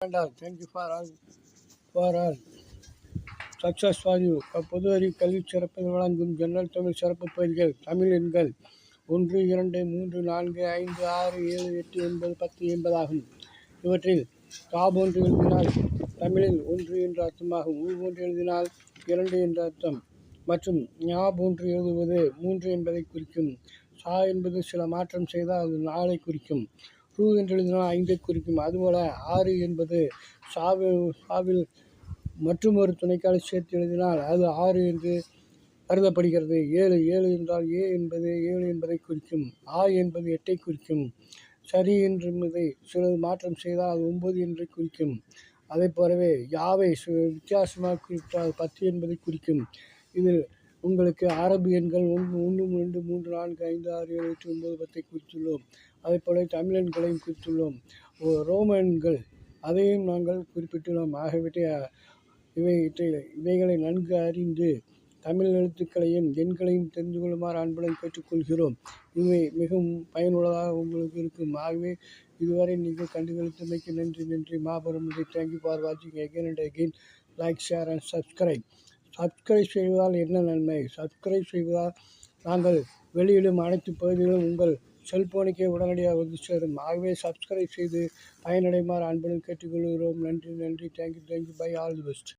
Thank you for all success for you. பொது அறிவு கல்வி சிறப்பில் வழங்கும் ஜன்னல் தமிழ் சிறப்பு பகுதிகள். தமிழ் எண்கள் 1, 2, 3, 4, 5, 6, 7, 8, 9, 10 என்பதாகும். இவற்றில் கா போன்று எழுதினால் தமிழில் 1 என்ற அர்த்தமாகும். ஊ போன்று எழுதினால் 2 என்ற அர்த்தம் மற்றும் ஞா போன்று எழுதுவது 3 என்பதை குறிக்கும். சா என்பது சில மாற்றம் செய்தால் அது 4ஐ குறிக்கும். ரூ என்று எழுதினால் 5ஐ குறிக்கும். அதுபோல 6 என்பது சாவில் மற்றுமொரு துணைக்காலை சேர்த்து எழுதினால் அது 6 என்று கருதப்படுகிறது. 7 என்றால் ஏ என்பது 7 என்பதை குறிக்கும். ஆ என்பது 8ஐ குறிக்கும். சரி என்பதை சிறிது மாற்றம் செய்தால் அது 9 என்று குறிக்கும். அதை போலவே யாவை வித்தியாசமாக குறித்தால் 10 என்பதை குறிக்கும். இதில் உங்களுக்கு அரபு எண்கள் 1, 2, 3, 4, 5, 6, 7, 8, 9, 10ஐ குறித்துள்ளோம். அதைப்போல தமிழ் எண்களையும் குறித்துள்ளோம். ரோம எண்கள் அதையும் நாங்கள் குறிப்பிட்டுள்ளோம். ஆகியவற்றை இவைகளை நன்கு அறிந்து தமிழ் எழுத்துக்களையும் எண்களையும் தெரிந்து கொள்ளுமாறு அன்புடன் கேட்டுக்கொள்கிறோம். இவை மிகவும் பயனுள்ளதாக உங்களுக்கு இருக்கும். ஆகவே இதுவரை நீங்கள் கண்டுகளித்தமைக்கு நன்றி. மாபெரும் நன்றி. தேங்க்யூ ஃபார் வாட்சிங். Again and again like, share and subscribe. Subscribe செய்வதால் என்ன நன்மை? சப்ஸ்கிரைப் செய்வதால் நாங்கள் வெளியிடும் அனைத்து பகுதிகளும் உங்கள் செல்போனுக்கே உடனடியாக வந்து சேரும். ஆகவே சப்ஸ்கிரைப் செய்து பயனடைமாறு அன்புடன் கேட்டுக்கொள்கிறோம். நன்றி. Thank you. Bye. All the best.